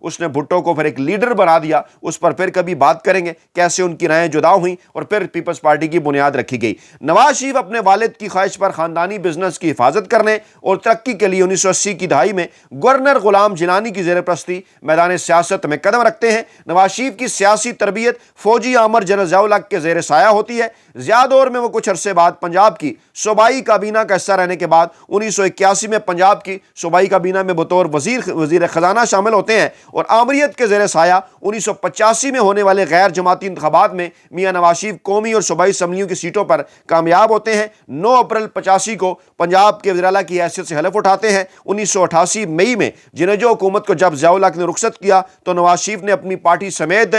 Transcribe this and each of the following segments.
اس نے بھٹو کو پھر ایک لیڈر بنا دیا، اس پر پھر کبھی بات کریں گے کیسے ان کی رائیں جدا ہوئیں اور پھر پیپلز پارٹی کی بنیاد رکھی گئی۔ نواز شریف اپنے والد کی خواہش پر خاندانی بزنس کی حفاظت کرنے اور ترقی کے لیے 1980 کی دہائی میں گورنر غلام جیلانی کی زیر پرستی میدان سیاست میں قدم رکھتے ہیں۔ نواز شریف کی سیاسی تربیت فوجی آمر جنرل ضیاء الحق کے زیر سایہ ہوتی ہے۔ ضیاء دور میں وہ کچھ عرصے بعد پنجاب کی صوبائی کابینہ کا حصہ رہنے کے بعد 1981 میں پنجاب کی صوبائی کابینہ میں بطور وزیر خزانہ شامل ہوتے ہیں اور آمریت کے زیر سایہ 1985 میں ہونے والے غیر جماعتی انتخابات میں میاں نواز شریف قومی اور صوبائی اسمبلیوں کی سیٹوں پر کامیاب ہوتے ہیں۔ 9 اپریل 85 کو پنجاب کے وزیر اعلیٰ کی حیثیت سے حلف اٹھاتے ہیں۔ 1988 مئی میں جنیجو حکومت کو جب ضیاء الحق نے رخصت کیا تو نواز شریف نے اپنی پارٹی سمیت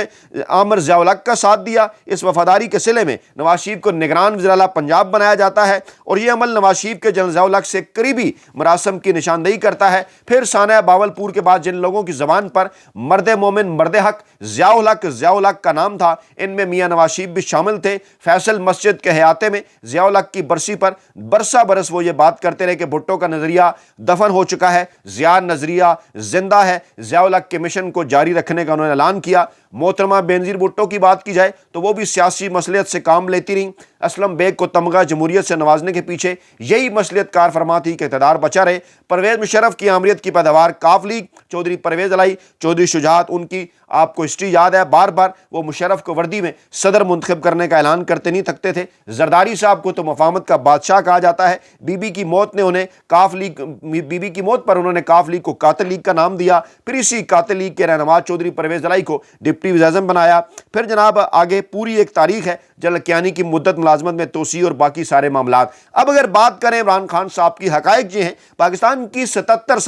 آمر ضیاء الحق کا ساتھ دیا۔ اس وفاداری کے صلے میں نواز شریف کو نگران وزیر اعلیٰ پنجاب بنایا جاتا ہے اور یہ عمل نواز شریف کے جنرل ضیاء الحق سے قریبی مراسم کی نشاندہی کرتا ہے۔ پھر سانحہ باولپور کے بعد جن لوگوں کی زبان پر مرد مومن مرد حق ضیاء الحق کا نام تھا، ان میں میاں نواز شریف بھی شامل تھے۔ فیصل مسجد کے احاطے میں ضیاء الحق کی برسی پر برسا برس وہ یہ بات کرتے رہے کہ بھٹو کا نظریہ دفن ہو چکا ہے، ضیاء نظریہ زندہ ہے۔ ضیاء الحق کے مشن کو جاری رکھنے کا انہوں نے اعلان کیا۔ محترمہ بینظیر بھٹو کی بات کی جائے تو وہ بھی سیاسی مصلحت سے کام لیتی رہیں۔ اسلم بیگ کو تمغہ جمہوریت سے نوازنے کے پیچھے یہی مصلحت کار فرما تھی کہ اقتدار بچا رہے۔ پرویز مشرف کی آمریت کی پیداوار کاف لیگ، چودھری پرویز علائی، چودھری شجاعت، ان کی آپ کو ہسٹری یاد ہے، بار بار وہ مشرف کو وردی میں صدر منتخب کرنے کا اعلان کرتے نہیں تھکتے تھے۔ زرداری صاحب کو تو مفاہمت کا بادشاہ کہا جاتا ہے۔ بی بی کی موت پر انہوں نے کاف لیگ کو قاتل لیگ کا نام دیا۔ پھر اسی قاتل لیگ کے رہنما چودھری پرویز علائی کو ڈپٹی وزیر اعظم بنایا۔ پھر جناب آگے پوری ایک تاریخ ہے، جنرل کیانی کی مدت ملازمت میں توسیع اور باقی سارے معاملات۔ اب اگر بات کریں عمران خان صاحب کی، حقائق یہ ہیں پاکستان کی 78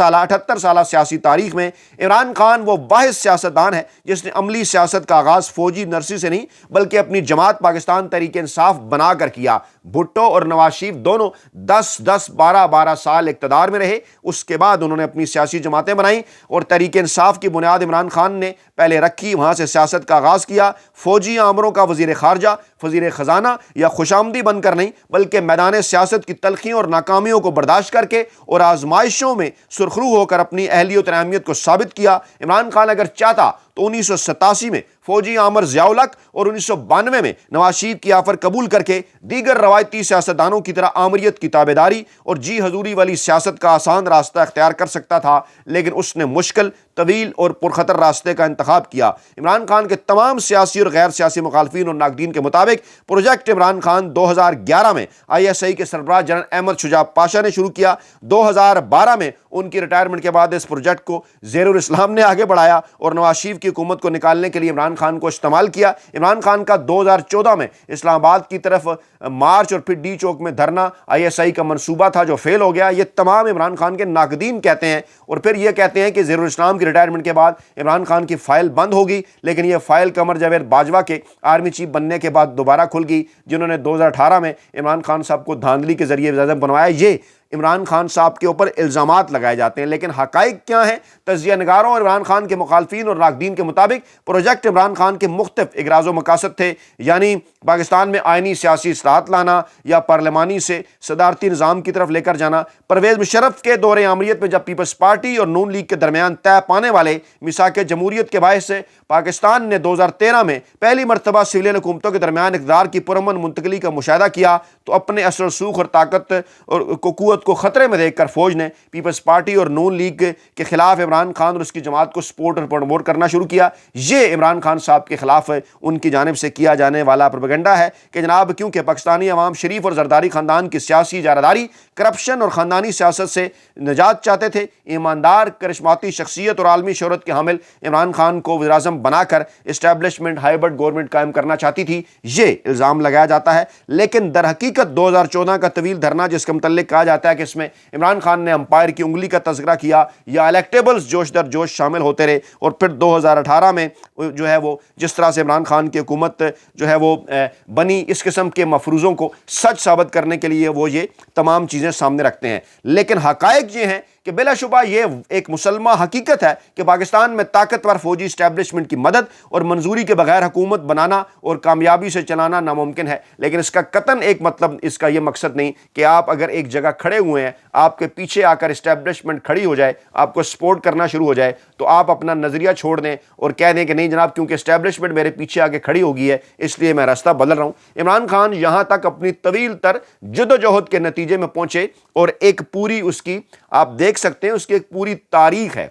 سالہ سیاسی تاریخ میں عمران خان وہ واحد سیاستدان ہے جس نے عملی سیاست کا آغاز فوجی نرسی سے نہیں بلکہ اپنی جماعت پاکستان تحریک انصاف بنا کر کیا۔ بھٹو اور نواز شریف دونوں 12 سال اقتدار میں رہے، اس کے بعد انہوں نے اپنی سیاسی جماعتیں بنائیں اور تحریک انصاف کی بنیاد عمران خان نے پہلے رکھی، وہاں سے سیاست کا آغاز کیا۔ فوجی آمروں کا وزیر خارجہ، وزیر خزانہ یا خوشامدی بن کر نہیں بلکہ میدان سیاست کی تلخیوں اور ناکامیوں کو برداشت کر کے اور آزمائشوں میں سرخرو ہو کر اپنی اہلیت اور اہمیت کو ثابت کیا۔ عمران خان اگر چاہتا تو 1987 میں فوجی آمر ضیاء الحق اور 1992 میں نواز شریف کی آفر قبول کر کے دیگر روایتی سیاستدانوں کی طرح آمریت کی تابعداری اور جی حضوری والی سیاست کا آسان راستہ اختیار کر سکتا تھا، لیکن اس نے مشکل، طویل اور پرخطر راستے کا انتخاب کیا۔ عمران خان کے تمام سیاسی اور غیر سیاسی مخالفین اور ناقدین کے مطابق پروجیکٹ عمران خان 2011 میں ISI کے سربراہ جنرل احمد شجاع پاشا نے شروع کیا۔ 2012 میں ان کی ریٹائرمنٹ کے بعد اس پروجیکٹ کو زیر الاسلام نے آگے بڑھایا اور نواز شریف کی حکومت کو نکالنے کے لیے عمران خان کو استعمال کیا۔ عمران خان کا 2014 میں اسلام آباد کی طرف مارچ اور پھر ڈی چوک میں دھرنا ISI کا منصوبہ تھا جو فیل ہو گیا۔ یہ تمام عمران خان کے ناقدین کہتے ہیں اور پھر یہ کہتے ہیں کہ زیر الاسلام کی ریٹائرمنٹ کے بعد عمران خان کی فائل بند ہوگی، لیکن یہ فائل قمر جاوید باجوہ کے آرمی چیف بننے کے بعد دوبارہ کھل گئی، جنہوں نے 2018 میں عمران خان صاحب کو دھاندلی کے ذریعے وزیر اعظم بنوایا۔ یہ عمران خان صاحب کے اوپر الزامات لگائے جاتے ہیں، لیکن حقائق کیا ہیں؟ تجزیہ نگاروں اور عمران خان کے مخالفین اور ناقدین کے مطابق پروجیکٹ عمران خان کے مختلف اغراض و مقاصد تھے، یعنی پاکستان میں آئینی سیاسی اصلاحات لانا یا پارلیمانی سے صدارتی نظام کی طرف لے کر جانا۔ پرویز مشرف کے دور آمریت میں جب پیپلز پارٹی اور نون لیگ کے درمیان طے پانے والے میثاق جمہوریت کے باعث سے پاکستان نے 2013 میں پہلی مرتبہ سویلین حکومتوں کے درمیان اقتدار کی پرامن منتقلی کا مشاہدہ کیا تو اپنے اثر و رسوخ اور طاقت اور قوت کو خطرے میں دیکھ کر فوج نے پیپلز پارٹی اور نون لیگ کے خلاف عمران خان اور اس کی جماعت کو سپورٹ اور پروموٹ کرنا شروع کیا۔ یہ عمران خان صاحب کے خلاف ان کی جانب سے کیا جانے والا پروپیگنڈا ہے کہ جناب کیونکہ پاکستانی عوام شریف اور زرداری خاندان کی سیاسی اجاراداری، کرپشن اور خاندانی سیاست سے نجات چاہتے تھے، ایماندار، کرشماتی شخصیت اور عالمی شہرت کے حامل عمران خان کو وزیر اعظم بنا کر اسٹیبلشمنٹ ہائبرڈ گورنمنٹ قائم کرنا چاہتی تھی، یہ الزام لگایا جاتا ہے۔ لیکن در حقیقت 2014 کا طویل دھرنا جس کے متعلق کہا جاتا ہے کہ اس میں عمران خان نے امپائر کی انگلی کا تذکرہ کیا یا الیکٹیبلز جوش در جوش شامل ہوتے رہے، اور پھر 2018 میں جو ہے وہ جس طرح سے عمران خان کی حکومت جو ہے وہ بنی، اس قسم کے مفروضوں کو سچ ثابت کرنے کے لیے وہ یہ تمام چیزیں سامنے رکھتے ہیں۔ لیکن حقائق یہ ہیں کہ بلا شبہ یہ ایک مسلمہ حقیقت ہے کہ پاکستان میں طاقتور فوجی اسٹیبلشمنٹ کی مدد اور منظوری کے بغیر حکومت بنانا اور کامیابی سے چلانا ناممکن ہے، لیکن اس کا قطعاً ایک مطلب، اس کا یہ مقصد نہیں کہ آپ اگر ایک جگہ کھڑے ہوئے ہیں، آپ کے پیچھے آ کر اسٹیبلشمنٹ کھڑی ہو جائے، آپ کو سپورٹ کرنا شروع ہو جائے تو آپ اپنا نظریہ چھوڑ دیں اور کہہ دیں کہ نہیں جناب کیونکہ اسٹیبلشمنٹ میرے پیچھے آ کے کھڑی ہو گئی ہے اس لیے میں راستہ بدل رہا ہوں۔ عمران خان یہاں تک اپنی طویل تر جدوجہد کے نتیجے میں پہنچے اور ایک پوری اس کی آپ دیکھ سکتے ہیں، اس کی ایک پوری تاریخ ہے۔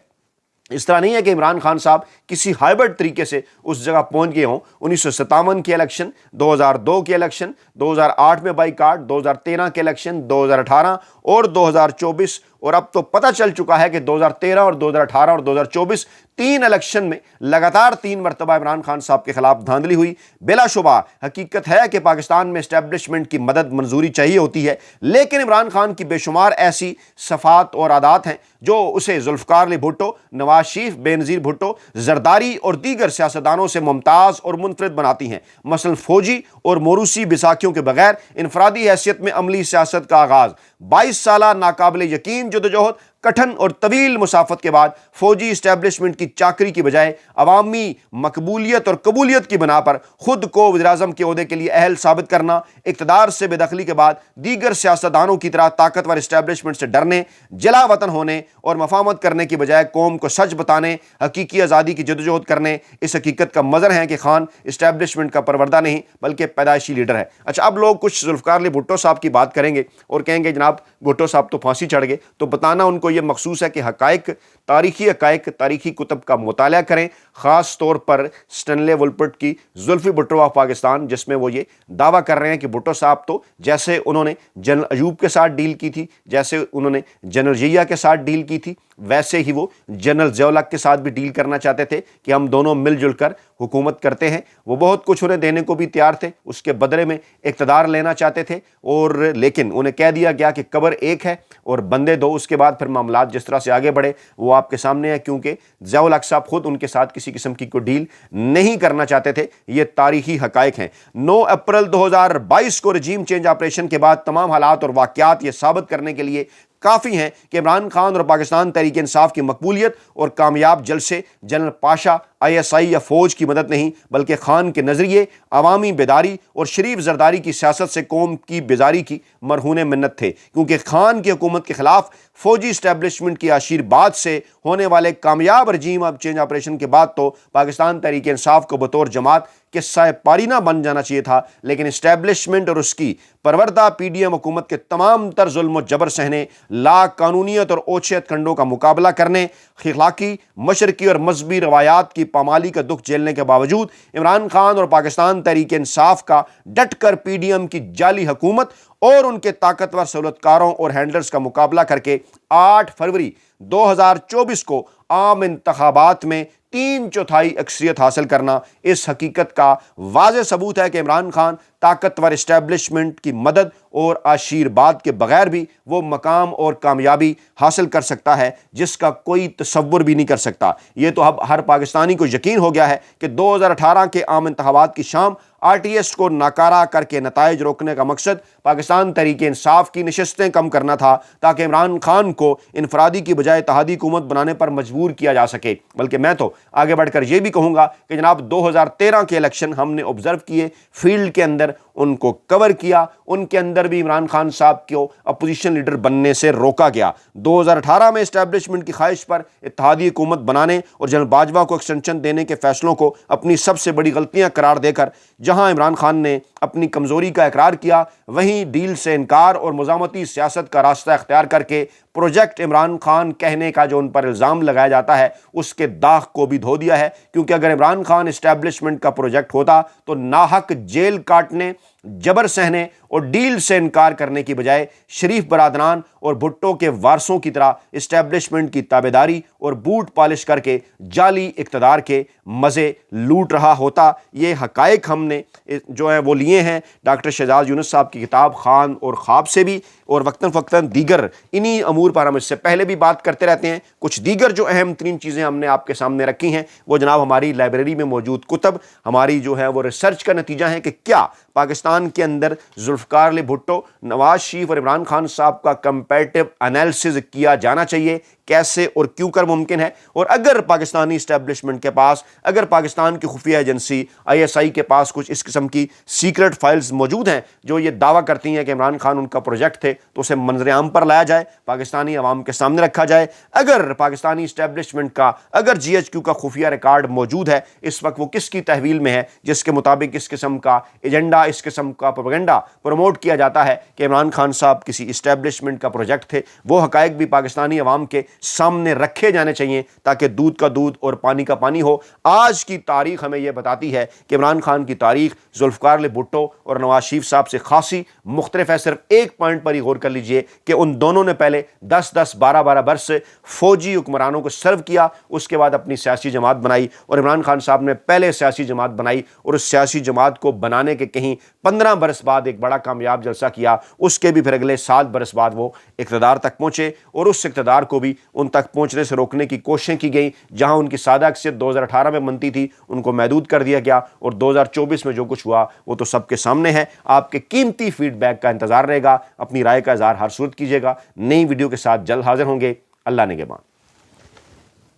اس طرح نہیں ہے کہ عمران خان صاحب کسی ہائبرڈ طریقے سے اس جگہ پہنچ گئے ہوں۔ 1957 کے الیکشن، 2002 کے الیکشن، 2008 میں بائیکاٹ، 2013 کے الیکشن، 2018 اور 2024، اور اب تو پتہ چل چکا ہے کہ 2013 اور 2018 اور 2024 تین الیکشن میں لگاتار 3 مرتبہ عمران خان صاحب کے خلاف دھاندلی ہوئی۔ بلا شبہ حقیقت ہے کہ پاکستان میں اسٹیبلشمنٹ کی مدد منظوری چاہیے ہوتی ہے، لیکن عمران خان کی بے شمار ایسی صفات اور عادات ہیں جو اسے ذوالفقار علی بھٹو، نواز شریف، بینظیر بھٹو، زرداری اور دیگر سیاستدانوں سے ممتاز اور منفرد بناتی ہیں۔ مثلا فوجی اور موروثی بیساکھیوں کے بغیر انفرادی حیثیت میں عملی سیاست کا آغاز، 22 سالہ ناقابل یقین جدوجہد، کٹھن اور طویل مسافت کے بعد فوجی اسٹیبلشمنٹ کی چاکری کی بجائے عوامی مقبولیت اور قبولیت کی بنا پر خود کو وزیراعظم کے عہدے کے لیے اہل ثابت کرنا، اقتدار سے بے دخلی کے بعد دیگر سیاستدانوں کی طرح طاقتور اسٹیبلشمنٹ سے ڈرنے، جلا وطن ہونے اور مفاہمت کرنے کی بجائے قوم کو سچ بتانے، حقیقی آزادی کی جدوجہد کرنے، اس حقیقت کا مظہر ہے کہ خان اسٹیبلشمنٹ کا پروردہ نہیں بلکہ پیدائشی لیڈر ہے۔ اچھا، اب لوگ کچھ ذوالفقار علی بھٹو صاحب کی بات کریں گے اور کہیں گے جناب بھٹو صاحب تو پھانسی چڑھ گئے، تو بتانا ان کو یہ مخصوص ہے کہ حقائق، تاریخی کتب کا مطالعہ کریں، خاص طور پر سٹینلے ولپرٹ کی زلفی بھٹو آف پاکستان، جس میں وہ یہ دعویٰ کر رہے ہیں کہ بھٹو صاحب تو جیسے انہوں نے جنرل ایوب کے ساتھ ڈیل کی تھی، جیسے انہوں نے جنرل ضیاء کے ساتھ ڈیل کی تھی، ویسے ہی وہ جنرل ضیاء الحق کے ساتھ بھی ڈیل کرنا چاہتے تھے کہ ہم دونوں مل جل کر حکومت کرتے ہیں۔ وہ بہت کچھ انہیں دینے کو بھی تیار تھے، اس کے بدلے میں اقتدار لینا چاہتے تھے، اور لیکن انہیں کہہ دیا گیا کہ قبر ایک ہے اور بندے دو۔ اس کے بعد پھر معاملات جس طرح سے آگے بڑھے وہ آپ کے سامنے ہے، کیونکہ ضیاء الحق صاحب خود ان کے ساتھ کسی قسم کی کوئی ڈیل نہیں کرنا چاہتے تھے۔ یہ تاریخی حقائق ہیں۔ 9 اپریل 2022 کو رجیم چینج آپریشن کے بعد تمام حالات اور واقعات یہ ثابت کرنے کے لیے کافی ہیں کہ عمران خان اور پاکستان تحریک انصاف کی مقبولیت اور کامیاب جلسے جنرل پاشا، ISI یا فوج کی مدد نہیں بلکہ خان کے نظریے، عوامی بیداری اور شریف زرداری کی سیاست سے قوم کی بیزاری کی مرہون منت تھے، کیونکہ خان کی حکومت کے خلاف فوجی اسٹیبلشمنٹ کی آشیرواد سے ہونے والے کامیاب رجیم چینج آپریشن کے بعد تو پاکستان تحریک انصاف کو بطور جماعت قصہ پارینہ بن جانا چاہیے تھا، لیکن اسٹیبلشمنٹ اور اس کی پروردہ PDM حکومت کے تمام تر ظلم و جبر سہنے، لا قانونیت اور اوچھت کنڈوں کا مقابلہ کرنے، اخلاقی، مشرقی اور مذہبی روایات کی پامالی کا دکھ جھیلنے کے باوجود عمران خان اور پاکستان تحریک انصاف کا ڈٹ کر PDM کی جعلی حکومت اور ان کے طاقتور سہولتکاروں اور ہینڈلرز کا مقابلہ کر کے 8 فروری 2024 کو عام انتخابات میں 3/4 اکثریت حاصل کرنا اس حقیقت کا واضح ثبوت ہے کہ عمران خان طاقتور اسٹیبلشمنٹ کی مدد اور آشیرواد کے بغیر بھی وہ مقام اور کامیابی حاصل کر سکتا ہے جس کا کوئی تصور بھی نہیں کر سکتا۔ یہ تو اب ہر پاکستانی کو یقین ہو گیا ہے کہ 2018 کے عام انتخابات کی شام RTS کو ناکارہ کر کے نتائج روکنے کا مقصد پاکستان تحریک انصاف کی نشستیں کم کرنا تھا تاکہ عمران خان کو انفرادی کی بجائے اتحادی حکومت بنانے پر مجبور کیا جا سکے۔ بلکہ میں تو آگے بڑھ کر یہ بھی کہوں گا کہ جناب 2013 کے الیکشن ہم نے آبزرو کیے، فیلڈ کے اندر ان کو کور کیا، ان کے اندر بھی عمران خان صاحب کو اپوزیشن لیڈر بننے سے روکا گیا۔ 2018 میں اسٹیبلشمنٹ کی خواہش پر اتحادی حکومت بنانے اور جنرل باجوہ کو ایکسٹینشن دینے کے فیصلوں کو اپنی سب سے بڑی غلطیاں قرار دے کر جہاں عمران خان نے اپنی کمزوری کا اقرار کیا، وہیں ڈیل سے انکار اور مزاحمتی سیاست کا راستہ اختیار کر کے پروجیکٹ عمران خان کہنے کا جو ان پر الزام لگایا جاتا ہے اس کے داغ کو بھی دھو دیا ہے۔ کیونکہ اگر عمران خان اسٹیبلشمنٹ کا پروجیکٹ ہوتا تو ناحق جیل کاٹنے، جبر سہنے اور ڈیل سے انکار کرنے کی بجائے شریف برادران اور بھٹو کے وارثوں کی طرح اسٹیبلشمنٹ کی تابعداری اور بوٹ پالش کر کے جعلی اقتدار کے مزے لوٹ رہا ہوتا۔ یہ حقائق ہم نے جو ہے وہ لیے ہیں ڈاکٹر شہزاد یونس صاحب کی کتاب خان اور خواب سے بھی، اور وقتاً فوقتاً دیگر انہی امور پر ہم اس سے پہلے بھی بات کرتے رہتے ہیں۔ کچھ دیگر جو اہم ترین چیزیں ہم نے آپ کے سامنے رکھی ہیں وہ جناب ہماری لائبریری میں موجود کتب، ہماری جو ہے وہ ریسرچ کا نتیجہ ہے کہ کیا پاکستان پاکستان کے اندر ذوالفقار علی بھٹو، نواز شریف اور عمران خان صاحب کا کمپیریٹو انالیسز کیا جانا چاہیے، کیسے اور کیوں کر ممکن ہے، اور اگر پاکستانی اسٹیبلشمنٹ کے پاس، اگر پاکستان کی خفیہ ایجنسی ISI کے پاس کچھ اس قسم کی سیکرٹ فائلز موجود ہیں جو یہ دعویٰ کرتی ہیں کہ عمران خان ان کا پروجیکٹ تھے، تو اسے منظر عام پر لایا جائے، پاکستانی عوام کے سامنے رکھا جائے۔ اگر پاکستانی اسٹیبلشمنٹ کا، اگر GHQ کا خفیہ ریکارڈ موجود ہے، اس وقت وہ کس کی تحویل میں ہے جس کے مطابق اس قسم کا ایجنڈا، اس قسم کا پروپیگنڈا پروموٹ کیا جاتا ہے کہ عمران خان صاحب کسی اسٹیبلشمنٹ کا پروجیکٹ تھے، وہ حقائق بھی پاکستانی عوام کے سامنے رکھے جانے چاہیے تاکہ دودھ کا دودھ اور پانی کا پانی ہو۔ آج کی تاریخ ہمیں یہ بتاتی ہے کہ عمران خان کی تاریخ ذوالفقار علی بھٹو اور نواز شریف صاحب سے خاصی مختلف ہے۔ صرف ایک پوائنٹ پر ہی غور کر لیجئے کہ ان دونوں نے پہلے 10-10 12-12 برس فوجی حکمرانوں کو سرو کیا، اس کے بعد اپنی سیاسی جماعت بنائی، اور عمران خان صاحب نے پہلے سیاسی جماعت بنائی اور اس سیاسی جماعت کو بنانے کے کہیں 15 برس بعد ایک بڑا کامیاب جلسہ کیا، اس کے بھی پھر اگلے 7 برس بعد وہ اقتدار تک پہنچے، اور اس اقتدار کو بھی ان تک پہنچنے سے روکنے کی کوششیں کی گئیں۔ جہاں ان کی سادہ اکثریت 2018 میں بنتی تھی، ان کو محدود کر دیا گیا، اور 2024 میں جو کچھ ہوا وہ تو سب کے سامنے ہے۔ آپ کے قیمتی فیڈ بیک کا انتظار رہے گا، اپنی رائے کا اظہار ہر صورت کیجیے گا۔ نئی ویڈیو کے ساتھ جلد حاضر ہوں گے۔ اللہ نگہبان۔